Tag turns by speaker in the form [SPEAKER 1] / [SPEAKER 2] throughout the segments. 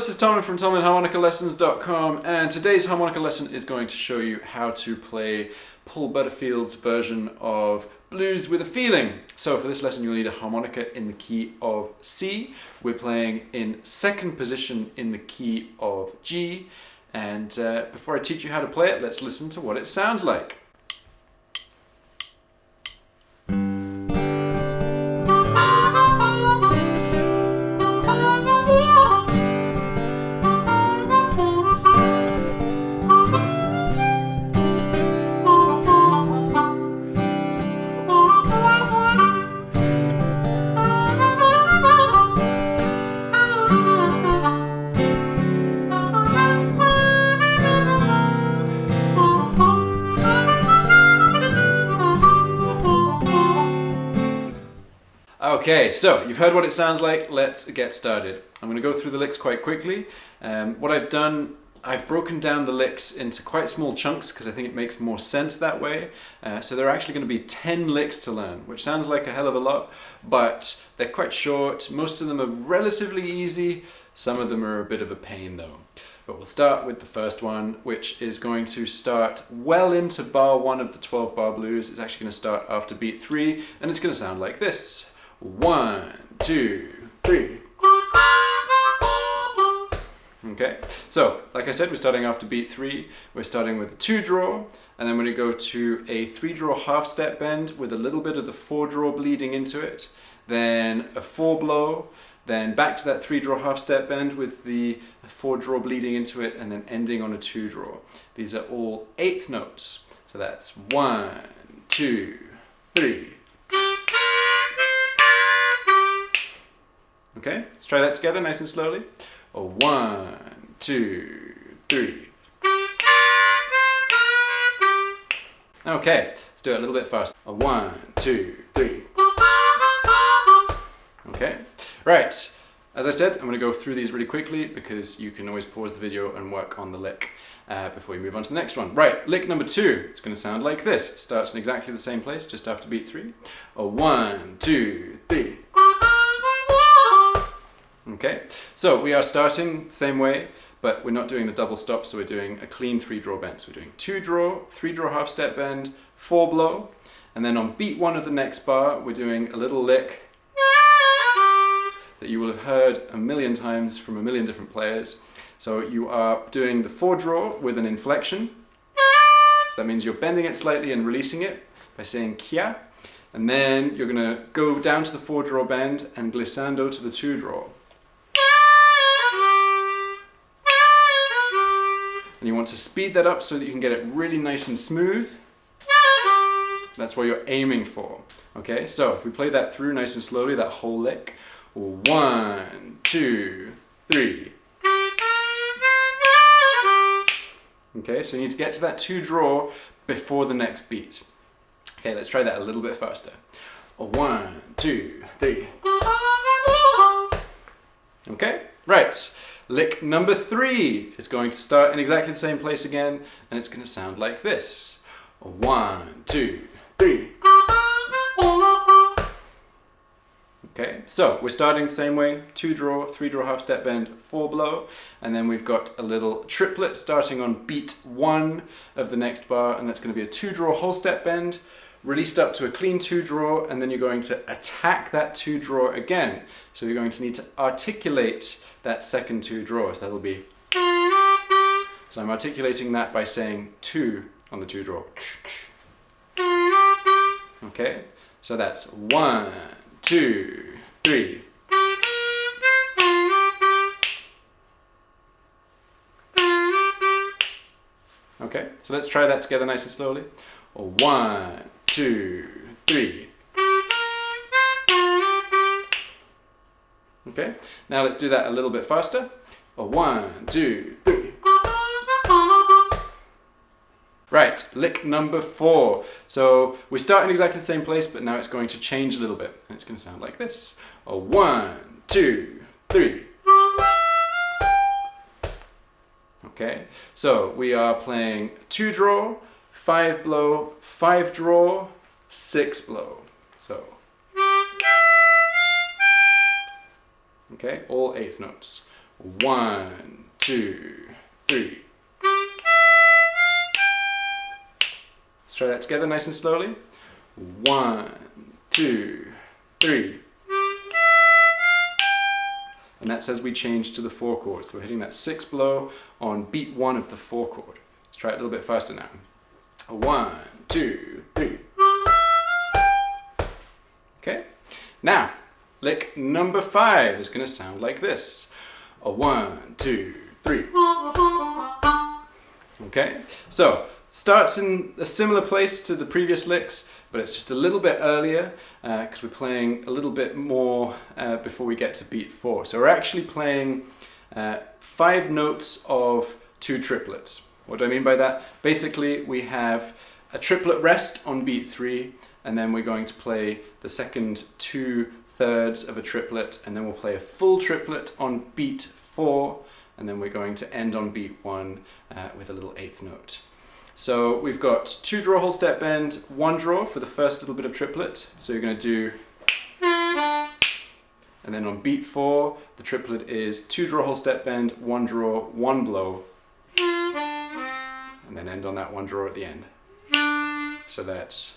[SPEAKER 1] this is Tom from TomandHarmonicaLessons.com, and today's harmonica lesson is going to show you how to play Paul Butterfield's version of Blues with a Feeling. So for this lesson you'll need a harmonica in the key of C. We're playing in second position in the key of G, and before I teach you how to play it, let's listen to what it sounds like. Okay, so you've heard what it sounds like. Let's get started. I'm going to go through the licks quite quickly. What I've done, I've broken down the licks into quite small chunks because I think it makes more sense that way. So there are actually going to be 10 licks to learn, which sounds like a hell of a lot, but they're quite short. Most of them are relatively easy. Some of them are a bit of a pain though. But we'll start with the first one, which is going to start well into bar 1 of the 12 bar blues. It's actually going to start after beat 3, and it's going to sound like this. 1, 2, 3. Okay, so like I said, we're starting after beat 3. We're starting with a 2 draw, and then we're going to go to a 3 draw half step bend with a little bit of the 4 draw bleeding into it, then a 4 blow, then back to that 3 draw half step bend with the 4 draw bleeding into it, and then ending on a 2 draw. These are all 8th notes. So that's 1, 2, 3. Okay, let's try that together nice and slowly. 1, 2, 3. Okay, let's do it a little bit faster. 1, 2, 3. Okay, right. As I said, I'm going to go through these really quickly because you can always pause the video and work on the lick before you move on to the next one. Right, lick number 2. It's going to sound like this. It starts in exactly the same place, just after beat 3. 1, 2, 3. Okay, so we are starting the same way, but we're not doing the double stop, so we're doing a clean 3 draw bend. So we're doing 2 draw, 3 draw half step bend, 4 blow, and then on beat 1 of the next bar, we're doing a little lick that you will have heard a million times from a million different players. So you are doing the 4 draw with an inflection. So that means you're bending it slightly and releasing it by saying kia. And then you're going to go down to the 4 draw bend and glissando to the 2 draw. And you want to speed that up so that you can get it really nice and smooth. That's what you're aiming for. Okay, so if we play that through nice and slowly, that whole lick. 1, 2, 3. Okay, so you need to get to that 2 draw before the next beat. Okay, let's try that a little bit faster. 1, 2, 3. Okay, right. Lick number 3 is going to start in exactly the same place again, and it's going to sound like this. 1, 2, 3. Okay, so we're starting the same way. 2 draw, 3 draw half step bend, 4 blow, and then we've got a little triplet starting on beat 1 of the next bar, and that's going to be a 2 draw whole step bend, released up to a clean 2 draw, and then you're going to attack that 2 draw again. So you're going to need to articulate that second 2 draw. So that'll be. So I'm articulating that by saying 2 on the 2 draw. Okay, so that's 1, 2, 3. Okay, so let's try that together nice and slowly. 1, 2, 3. Okay, now let's do that a little bit faster. 1, 2, 3. Right, lick number 4. So we start in exactly the same place, but now it's going to change a little bit. And it's going to sound like this. 1, 2, 3. Okay, so we are playing 2 draw, 5 blow, 5 draw, 6 blow. So, okay, all eighth notes. 1, 2, 3. Let's try that together nice and slowly. 1, 2, 3. And that's as we change to the 4 chord. So we're hitting that 6 blow on beat 1 of the 4 chord. Let's try it a little bit faster now. 1, 2, 3. Okay. Now, lick number 5 is going to sound like this. 1, 2, 3. Okay. So starts in a similar place to the previous licks, but it's just a little bit earlier because we're playing a little bit more before we get to beat 4. So we're actually playing 5 notes of 2 triplets. What do I mean by that? Basically, we have a triplet rest on beat 3, and then we're going to play the second 2 thirds of a triplet, and then we'll play a full triplet on beat 4, and then we're going to end on beat 1 with a little 8th note. So we've got 2 draw whole step bend, 1 draw for the first little bit of triplet. So you're going to do, and then on beat 4, the triplet is 2 draw whole step bend, 1 draw, 1 blow, and then end on that 1 draw at the end. So that's.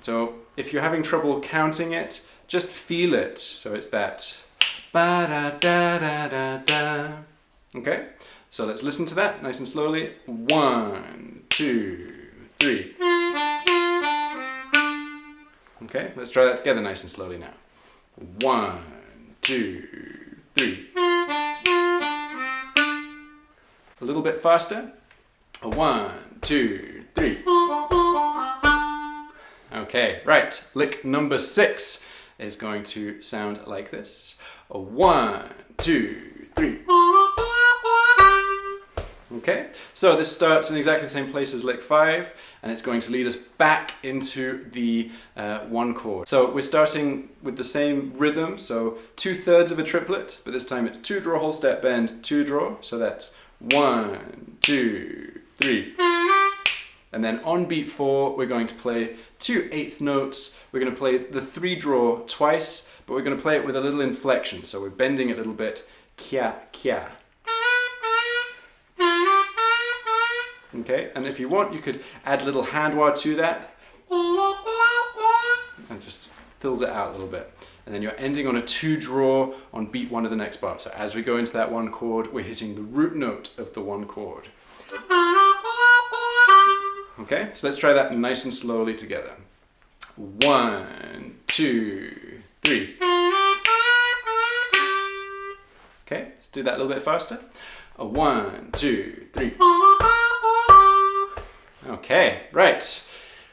[SPEAKER 1] So if you're having trouble counting it, just feel it. So it's that ba da da da da da. Okay. So let's listen to that nice and slowly. 1, 2, 3. Okay, let's try that together nice and slowly now. 1, 2, 3. A little bit faster. 1, 2, 3. Okay, right. Lick number 6 is going to sound like this. 1, 2, 3. Okay, so this starts in exactly the same place as lick 5, and it's going to lead us back into the 1 chord. So we're starting with the same rhythm, so 2 thirds of a triplet, but this time it's 2 draw whole step bend, 2 draw, so that's 1, 2, 3. And then on beat 4, we're going to play 2 8th notes. We're going to play the 3 draw twice, but we're going to play it with a little inflection, so we're bending it a little bit. Kya, kya. Okay, and if you want, you could add a little hand wah to that. And just fills it out a little bit. And then you're ending on a 2 draw on beat 1 of the next bar. So as we go into that 1 chord, we're hitting the root note of the 1 chord. Okay, so let's try that nice and slowly together. 1, 2, 3. Okay, let's do that a little bit faster. 1, 2, 3. Okay, right.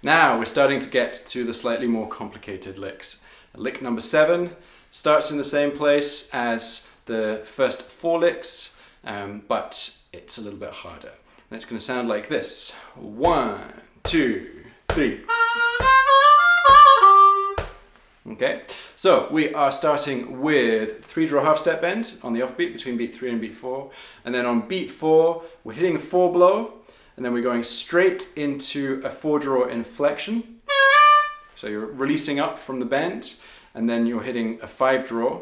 [SPEAKER 1] Now we're starting to get to the slightly more complicated licks. Lick number 7 starts in the same place as the first 4 licks, but it's a little bit harder. And it's going to sound like this. 1, 2, 3. Okay, so we are starting with 3 draw half step bend on the offbeat between beat 3 and beat 4. And then on beat 4, we're hitting a 4 blow, and then we're going straight into a 4 draw inflection. So you're releasing up from the bend, and then you're hitting a 5 draw.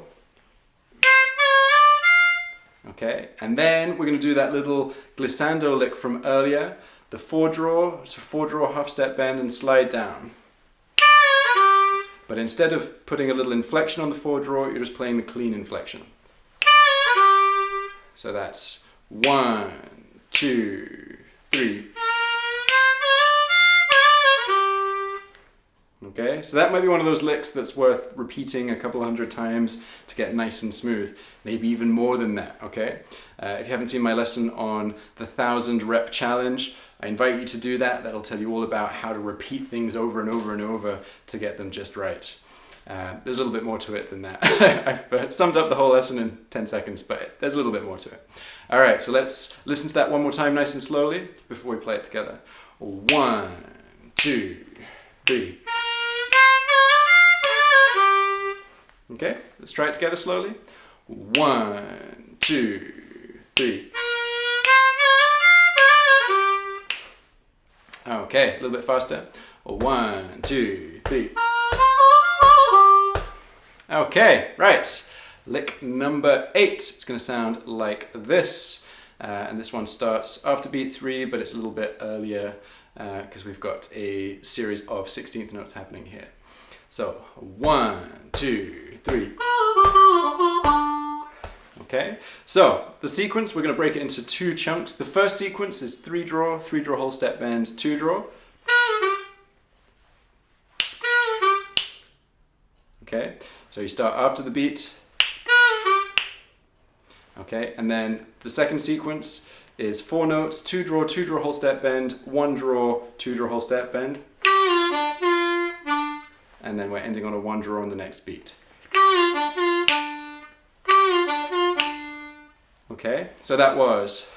[SPEAKER 1] Okay, and then we're going to do that little glissando lick from earlier, the 4 draw to 4 draw half step bend and slide down. But instead of putting a little inflection on the 4 draw, you're just playing the clean inflection. So that's 1, 2, 3. Okay, so that might be one of those licks that's worth repeating a couple 100 times to get nice and smooth, maybe even more than that, okay? If you haven't seen my lesson on the 1,000 rep challenge, I invite you to do that. That'll tell you all about how to repeat things over and over and over to get them just right. There's a little bit more to it than that. I've summed up the whole lesson in 10 seconds, but there's a little bit more to it. All right, so let's listen to that one more time nice and slowly before we play it together. 1, 2, 3. Okay, let's try it together slowly. 1, 2, 3. Okay, a little bit faster. 1, 2, 3. Okay, right. Lick number 8, it's going to sound like this. And this one starts after beat 3, but it's a little bit earlier because we've got a series of 16th notes happening here. So 1, 2, 3. Okay, so the sequence, we're going to break it into 2 chunks. The first sequence is 3 draw, whole step bend, 2 draw. Okay, so you start after the beat. Okay, and then the second sequence is 4 notes, 2 draw, whole step bend, 1 draw, 2 draw, whole step bend. And then we're ending on a 1 draw on the next beat. Okay, so that was.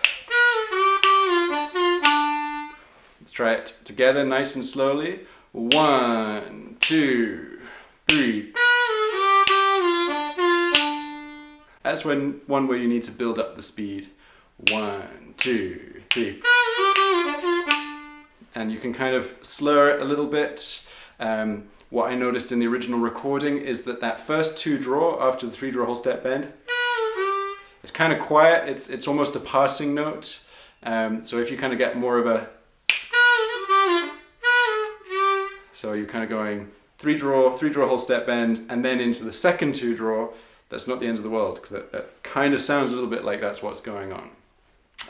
[SPEAKER 1] Let's try it together nice and slowly. 1, 2, 3. That's one where you need to build up the speed. 1, 2, 3. And you can kind of slur it a little bit. What I noticed in the original recording is that first 2 draw after the 3 draw whole step bend, it's kind of quiet. It's almost a passing note. So if you kind of get more of a, so you're kind of going 3 draw, whole step bend, and then into the second 2 draw. That's not the end of the world, because that kind of sounds a little bit like that's what's going on.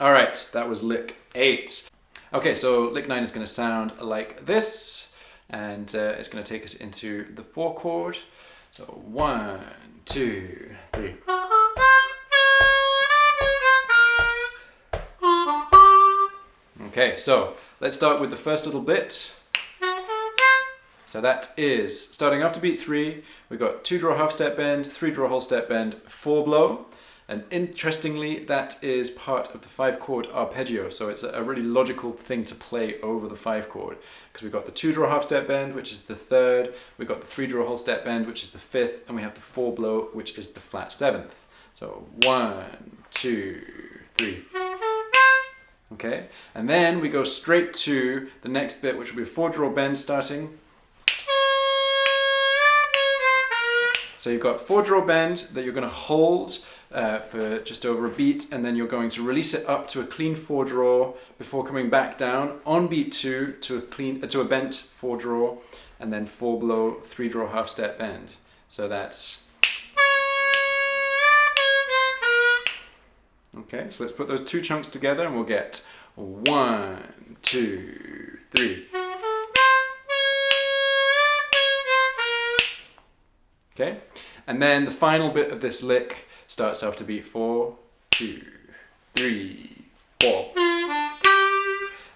[SPEAKER 1] All right, that was lick 8. Okay, so lick 9 is going to sound like this, and it's going to take us into the 4 chord. So 1, 2, 3. Okay, so let's start with the first little bit. So that is, starting after beat 3, we've got 2 draw half step bend, 3 draw whole step bend, 4 blow. And interestingly, that is part of the 5 chord arpeggio. So it's a really logical thing to play over the 5 chord. Because we've got the 2 draw half step bend, which is the 3rd. We've got the 3 draw whole step bend, which is the 5th. And we have the 4 blow, which is the flat 7th. So 1, 2, 3. Okay, and then we go straight to the next bit, which will be a 4 draw bend starting. So you've got 4 draw bend that you're going to hold for just over a beat, and then you're going to release it up to a clean 4 draw before coming back down on beat 2 to a bent 4 draw, and then 4 blow, 3 draw half step bend. So that's. Okay, so let's put those 2 chunks together and we'll get 1, 2, 3. Okay, and then the final bit of this lick starts after beat 4, 2, 3, 4.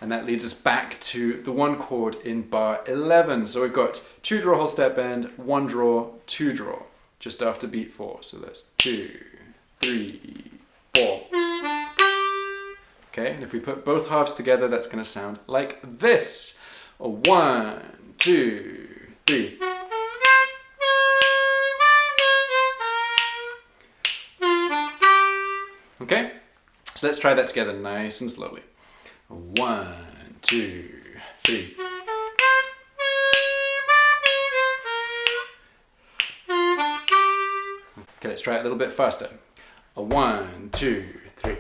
[SPEAKER 1] And that leads us back to the 1 chord in bar 11. So we've got 2 draw whole step bend, 1 draw, 2 draw, just after beat 4. So that's 2, 3, 4. Okay, and if we put both halves together, that's going to sound like this. 1, 2, 3. Okay, so let's try that together nice and slowly. 1, 2, 3. Okay, let's try it a little bit faster. 1, 2, 3.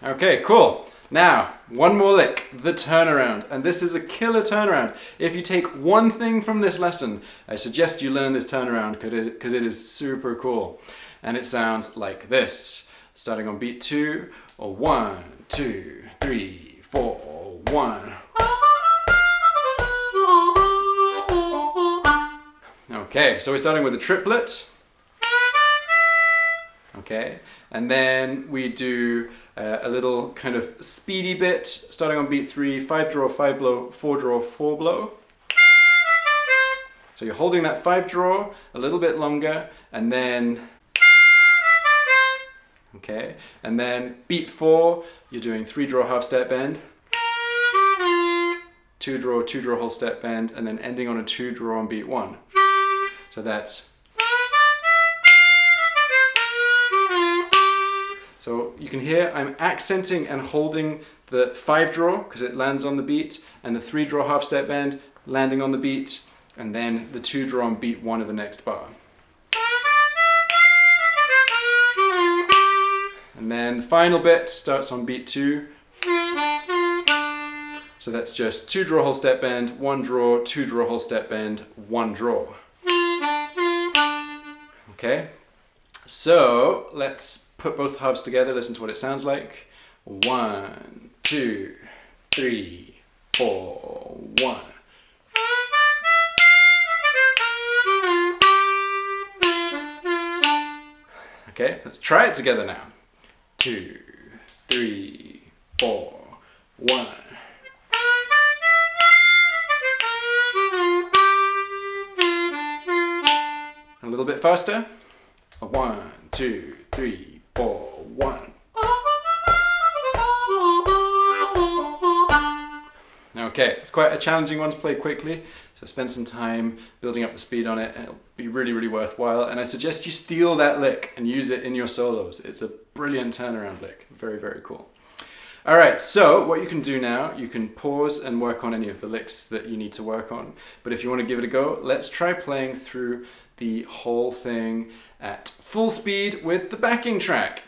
[SPEAKER 1] Okay, cool. Now, one more lick, the turnaround. And this is a killer turnaround. If you take one thing from this lesson, I suggest you learn this turnaround because it is super cool. And it sounds like this. Starting on beat 2, or 1, 2, 3, 4, 1. Okay, so we're starting with a triplet. Okay, and then we do a little kind of speedy bit, starting on beat 3, 5 draw, 5 blow, 4 draw, 4 blow. So you're holding that 5 draw a little bit longer, and then, okay, and then beat 4, you're doing 3 draw half step bend, 2 draw whole step bend, and then ending on a 2 draw on beat 1. So that's. So you can hear I'm accenting and holding the 5 draw because it lands on the beat, and the 3 draw half step bend landing on the beat, and then the 2 draw on beat 1 of the next bar. And then the final bit starts on beat 2. So that's just 2 draw whole step bend, 1 draw, 2 draw whole step bend, 1 draw. Okay, so let's put both halves together, listen to what it sounds like. 1, 2, 3, 4, 1. Okay, let's try it together now. 2, 3, 4, 1. A little bit faster. 1, 2, 3, 4, 1. Okay, it's quite a challenging one to play quickly, so spend some time building up the speed on it and it'll be really, really worthwhile. And I suggest you steal that lick and use it in your solos. It's a brilliant turnaround lick. Very, very cool. All right, so what you can do now, you can pause and work on any of the licks that you need to work on. But if you want to give it a go, let's try playing through the whole thing at full speed with the backing track.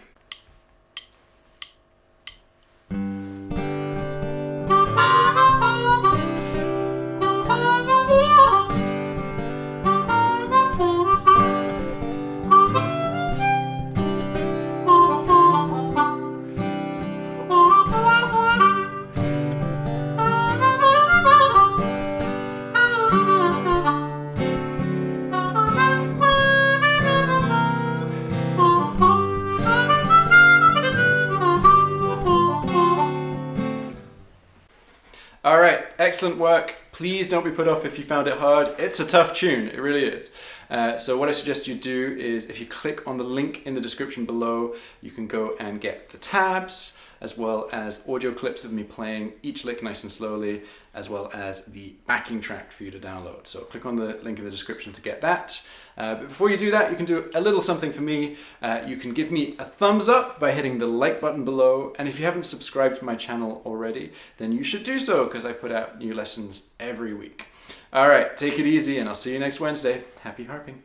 [SPEAKER 1] All right, excellent work. Please don't be put off if you found it hard. It's a tough tune, it really is. So what I suggest you do is if you click on the link in the description below, you can go and get the tabs, as well as audio clips of me playing each lick nice and slowly, as well as the backing track for you to download. So click on the link in the description to get that. But before you do that, you can do a little something for me. You can give me a thumbs up by hitting the like button below. And if you haven't subscribed to my channel already, then you should do so because I put out new lessons every week. All right, take it easy and I'll see you next Wednesday. Happy harping.